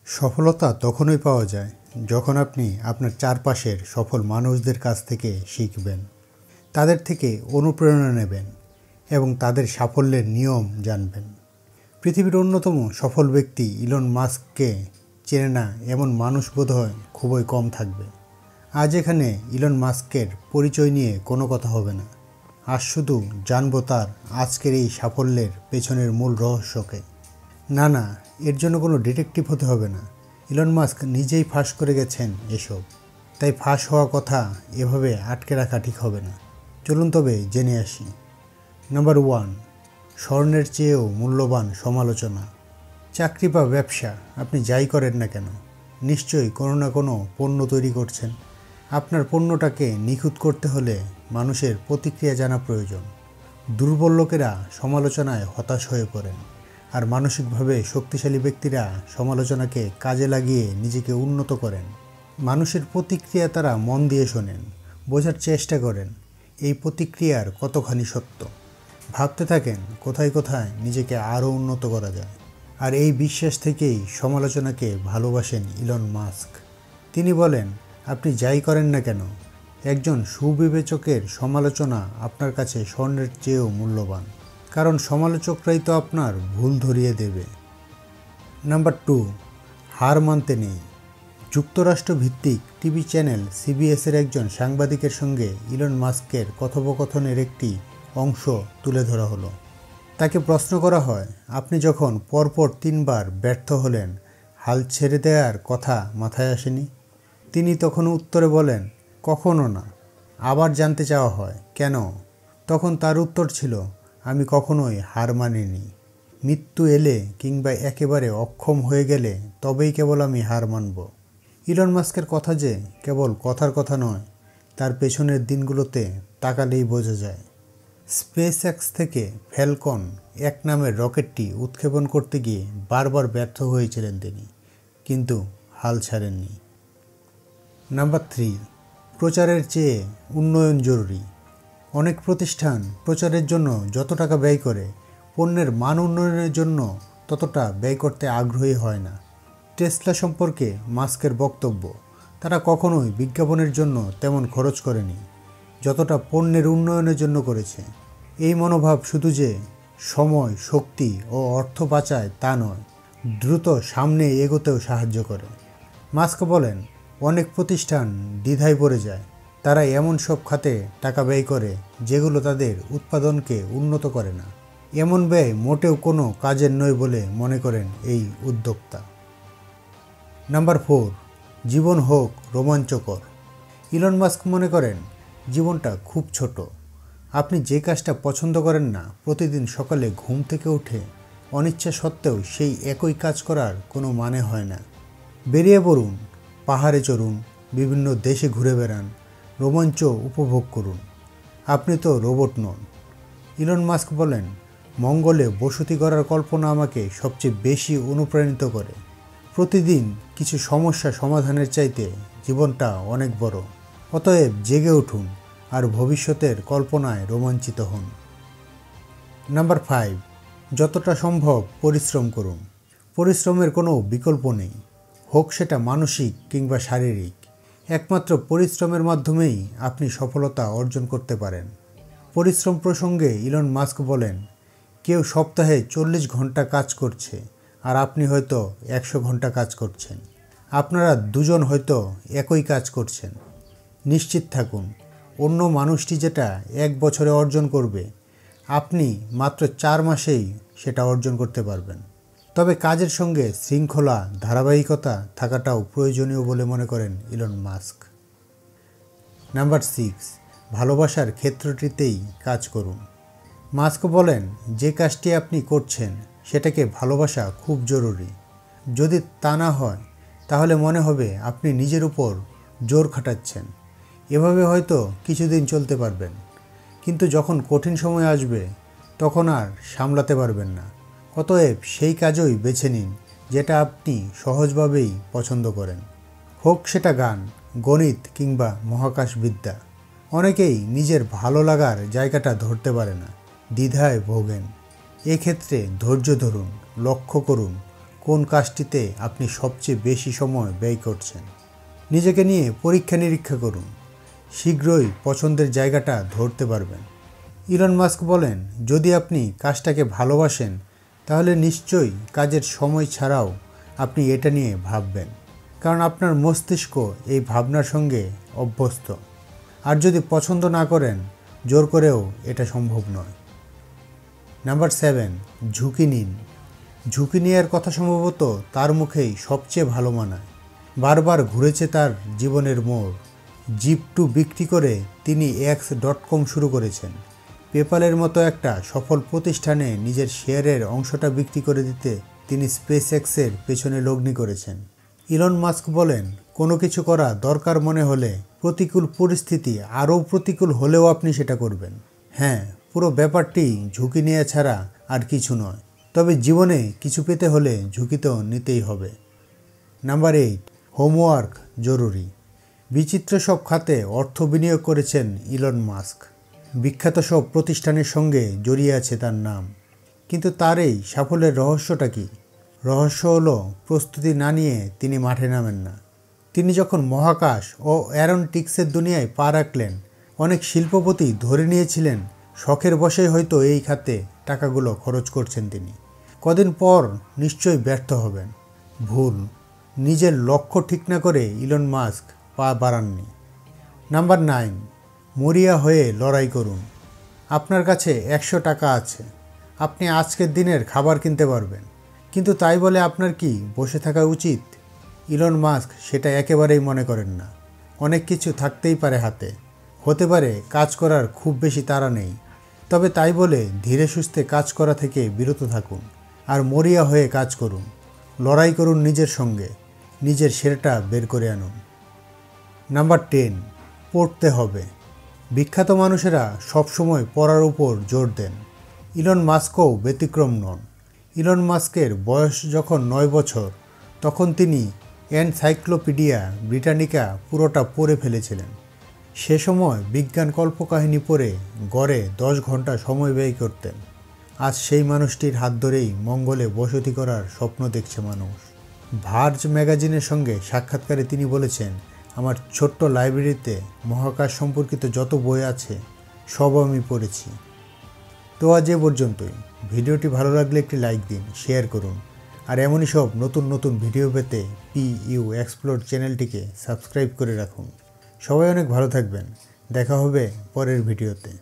সফলতা তখনই পাওয়া যায় যখন আপনি আপনার চারপাশের সফল মানুষদের কাছ থেকে শিখবেন, তাদের থেকে অনুপ্রেরণা নেবেন এবং তাদের সাফল্যের নিয়ম জানবেন। পৃথিবীর অন্যতম সফল ব্যক্তি ইলন মাস্ককে চেনে না এমন মানুষ বোধহয় খুবই কম থাকবে। আজ এখানে ইলন মাস্কের পরিচয় নিয়ে কোনো কথা হবে না। আজ শুধু জানবো তার আজকের এই সাফল্যের পেছনের মূল রহস্যকে। না, এর জন্য কোনো ডিটেকটিভ হতে হবে না। ইলন মাস্ক নিজেই ফাঁস করে গেছেন এসব, তাই ফাঁস হওয়া কথা এভাবে আটকে রাখা ঠিক হবে না। চলুন তবে জেনে আসি। নাম্বার 1, স্বর্ণের চেয়েও মূল্যবান সমালোচনা। চাকরি বা ব্যবসা, আপনি যাই করেন না কেন, নিশ্চয়ই কোনো না কোনো পণ্য তৈরি করছেন। আপনার পণ্যটাকে নিখুঁত করতে হলে মানুষের প্রতিক্রিয়া জানা প্রয়োজন। দুর্বল লোকেরা সমালোচনায় হতাশ হয়ে পড়েন, আর মানসিকভাবে শক্তিশালী ব্যক্তিরা সমালোচনাকে কাজে লাগিয়ে নিজেকে উন্নত করেন। মানুষের প্রতিক্রিয়া তারা মন দিয়ে শোনেন, বোঝার চেষ্টা করেন এই প্রতিক্রিয়ার কতখানি সত্য। ভাবতে থাকেন কোথায় কোথায় নিজেকে আরও উন্নত করা যায়। আর এই বিশ্বাস থেকেই সমালোচনাকে ভালোবাসেন ইলন মাস্ক। তিনি বলেন, আপনি যাই করেন না কেন, একজন সুবিবেচকের সমালোচনা আপনার কাছে স্বর্ণের চেয়েও মূল্যবান, কারণ সমালোচকরাই তো আপনার ভুল ধরিয়ে দেবে। নাম্বার 2, হার মানতে নেই। যুক্তরাষ্ট্র ভিত্তিক টিভি চ্যানেল সিবিএসের একজন সাংবাদিকের সঙ্গে ইলন মাস্কের কথোপকথনের একটি অংশ তুলে ধরা হলো। তাকে প্রশ্ন করা হয়, আপনি যখন পরপর 3 বার ব্যর্থ হলেন, হাল ছেড়ে দেওয়ার কথা মাথায় আসেনি? তিনি তখন উত্তরে বলেন, কখনো না। আবার জানতে চাওয়া হয়, কেন? তখন তার উত্তর ছিল, আমি কখনোই হার মানিনি। মৃত্যু এলে কিংবা একেবারে অক্ষম হয়ে গেলে তবেই কেবল আমি হার মানব। ইলন মাস্কের কথা যে কেবল কথার কথা নয়, তার পেছনের দিনগুলোতে তাকালেই বোঝা যায়। স্পেস এক্স থেকে ফ্যালকন 1 নামের রকেটটি উৎক্ষেপণ করতে গিয়ে বারবার ব্যর্থ হয়েছিলেন তিনি, কিন্তু হাল ছাড়েননি। নাম্বার 3, প্রচারের চেয়ে উন্নয়ন জরুরি। অনেক প্রতিষ্ঠান প্রচারের জন্য যত টাকা ব্যয় করে, পণ্যের মান উন্নয়নের জন্য ততটা ব্যয় করতে আগ্রহী হয় না। টেসলা সম্পর্কে মাস্কের বক্তব্য, তারা কখনোই বিজ্ঞাপনের জন্য তেমন খরচ করেনি যতটা পণ্যের উন্নয়নের জন্য করেছে। এই মনোভাব শুধু যে সময়, শক্তি ও অর্থ বাঁচায় তা নয়, দ্রুত সামনে এগোতেও সাহায্য করে। মাস্ক বলেন, অনেক প্রতিষ্ঠান দ্বিধায় পড়ে যায়। তারা এমন সব খাতে টাকা ব্যয় করে যেগুলো তাদের উৎপাদনকে উন্নত করে না। এমন ব্যয় মোটেও কোনো কাজের নয় বলে মনে করেন এই উদ্যোক্তা। নাম্বার 4, জীবন হোক রোমাঞ্চকর। ইলন মাস্ক মনে করেন, জীবনটা খুব ছোট। আপনি যে কাজটা পছন্দ করেন না, প্রতিদিন সকালে ঘুম থেকে উঠে অনিচ্ছা সত্ত্বেও সেই একই কাজ করার কোনো মানে হয় না। বেরিয়ে পড়ুন, পাহাড়ে চড়ুন, বিভিন্ন দেশে ঘুরে বেড়ান, রোমাঞ্চ উপভোগ করুন। আপনি তো রোবট নন। ইলন মাস্ক বলেন, মঙ্গলে বসতি করার কল্পনা আমাকে সবচেয়ে বেশি অনুপ্রাণিত করে। প্রতিদিন কিছু সমস্যা সমাধানের চাইতে জীবনটা অনেক বড়। অতএব জেগে উঠুন আর ভবিষ্যতের কল্পনায় রোমাঞ্চিত হন। নাম্বার 5, যতটা সম্ভব পরিশ্রম করুন। পরিশ্রমের কোনো বিকল্প নেই, হোক সেটা মানসিক কিংবা শারীরিক। একমাত্র পরিশ্রমের মাধ্যমেই আপনি সফলতা অর্জন করতে পারেন। পরিশ্রম প্রসঙ্গে ইলন মাস্ক বলেন, কেউ সপ্তাহে 40 ঘন্টা কাজ করছে, আর আপনি হয়তো 100 ঘন্টা কাজ করছেন। আপনারা দুজন হয়তো একই কাজ করছেন। নিশ্চিত থাকুন, অন্য মানুষটি যেটা 1 বছরে অর্জন করবে, আপনি মাত্র 4 মাসেই সেটা অর্জন করতে পারবেন। তবে কাজের সঙ্গে শৃঙ্খলা, ধারাবাহিকতা থাকাটাও প্রয়োজনীয় বলে মনে করেন ইলন মাস্ক। নাম্বার 6, ভালোবাসার ক্ষেত্রটিতেই কাজ করুন। মাস্ক বলেন, যে কাজটি আপনি করছেন সেটাকে ভালোবাসা খুব জরুরি। যদি তা না হয়, তাহলে মনে হবে আপনি নিজের উপর জোর খাটাচ্ছেন। এভাবে হয়তো কিছুদিন চলতে পারবেন, কিন্তু যখন কঠিন সময় আসবে তখন আর সামলাতে পারবেন না। অতএব সেই কাজই বেছে নিন যেটা আপনি সহজভাবেই পছন্দ করেন, হোক সেটা গান, গণিত কিংবা মহাকাশবিদ্যা। অনেকেই নিজের ভালো লাগার জায়গাটা ধরতে পারে না, দ্বিধায় ভোগেন। এক্ষেত্রে ধৈর্য ধরুন, লক্ষ্য করুন, কোন কাজটিতে আপনি সবচেয়ে বেশি সময় ব্যয় করছেন। নিজেকে নিয়ে পরীক্ষা নিরীক্ষা করুন, শীঘ্রই পছন্দের জায়গাটা ধরতে পারবেন। ইলন মাস্ক বলেন, যদি আপনি কাজটাকে ভালোবাসেন তাহলে নিশ্চয়ই কাজের সময় ছাড়াও আপনি এটা নিয়ে ভাববেন, কারণ আপনার মস্তিষ্ক এই ভাবনার সঙ্গে অভ্যস্ত। আর যদি পছন্দ না করেন, জোর করেও এটা সম্ভব নয়। নাম্বার 7, ঝুঁকি নিন। ঝুঁকি নেওয়ার কথা সম্ভবত তার মুখেই সবচেয়ে ভালো মানায়। বারবার ঘুরেছে তার জীবনের মোড়। জিপ2 বিক্রি করে তিনি X.com শুরু করেছেন। পেপ্যালের মতো একটা সফল প্রতিষ্ঠানে নিজের শেয়ারের অংশটা বিক্রি করে দিতে তিনি স্পেসএক্সের পেছনে লগ্নি করেছেন। ইলন মাস্ক বলেন, কোনো কিছু করা দরকার মনে হলে প্রতিকূল পরিস্থিতি আরও প্রতিকূল হলেও আপনি সেটা করবেন। হ্যাঁ, পুরো ব্যাপারটি ঝুঁকি নেওয়া ছাড়া আর কিছু নয়। তবে জীবনে কিছু পেতে হলে ঝুঁকি তো নিতেই হবে। নাম্বার 8, হোমওয়ার্ক জরুরি। বিচিত্র সব খাতে অর্থ বিনিয়োগ করেছেন ইলন মাস্ক। বিখ্যাত সব প্রতিষ্ঠানের সঙ্গে জড়িয়ে আছে তার নাম। কিন্তু তার এই সাফল্যের রহস্যটা কি? রহস্য হলো, প্রস্তুতি না নিয়ে তিনি মাঠে নামেন না। তিনি যখন মহাকাশ ও অ্যারোনটিক্সের দুনিয়ায় পা রাখলেন, অনেক শিল্পপতি ধরে নিয়েছিলেন শখের বশেই হয়তো এই খাতে টাকাগুলো খরচ করছেন তিনি। কদিন পর নিশ্চয়ই ব্যর্থ হবেন। ভুল। নিজের লক্ষ্য ঠিক না করে ইলন মাস্ক পা বাড়াননি। নাম্বার 9, মরিয়া হয়ে লড়াই করুন। আপনার কাছে 100 টাকা আছে, আপনি আজকের দিনের খাবার কিনতে পারবেন, কিন্তু তাই বলে আপনার কি বসে থাকা উচিত? ইলন মাস্ক সেটা একেবারেই মনে করেন না। অনেক কিছু থাকতেই পারে হাতে, হতে পারে কাজ করার খুব বেশি তাড়া নেই, তবে তাই বলে ধীরে সুস্থে কাজ করা থেকে বিরত থাকুন আর মরিয়া হয়ে কাজ করুন। লড়াই করুন নিজের সঙ্গে, নিজের সেরাটা বের করে আনুন। নাম্বার 10, পড়তে হবে। বিখ্যাত মানুষেরা সবসময় পড়ার উপর জোর দেন। ইলন মাস্কও ব্যতিক্রম নন। ইলন মাস্কের বয়স যখন 9 বছর, তখন তিনি এনসাইক্লোপিডিয়া ব্রিটানিকা পুরোটা পড়ে ফেলেছিলেন। সে সময় বিজ্ঞান কল্পকাহিনী পড়ে গড়ে 10 ঘন্টা সময় ব্যয় করতেন। আজ সেই মানুষটির হাত ধরেই মঙ্গলে বসতি করার স্বপ্ন দেখছে মানুষ। ভার্জ ম্যাগাজিনের সঙ্গে সাক্ষাৎকারে তিনি বলেছেন, আমার ছোট্ট লাইব্রেরিতে মহাকাশ সম্পর্কিত যত বই আছে সব আমি পড়েছি। তো আজ এ পর্যন্তই। ভিডিওটি ভালো লাগলে একটি লাইক দিন, শেয়ার করুন, আর এমনই সব নতুন নতুন ভিডিও পেতে PU এক্সপ্লোর চ্যানেলটিকে সাবস্ক্রাইব করে রাখুন। সবাই অনেক ভালো থাকবেন। দেখা হবে পরের ভিডিওতে।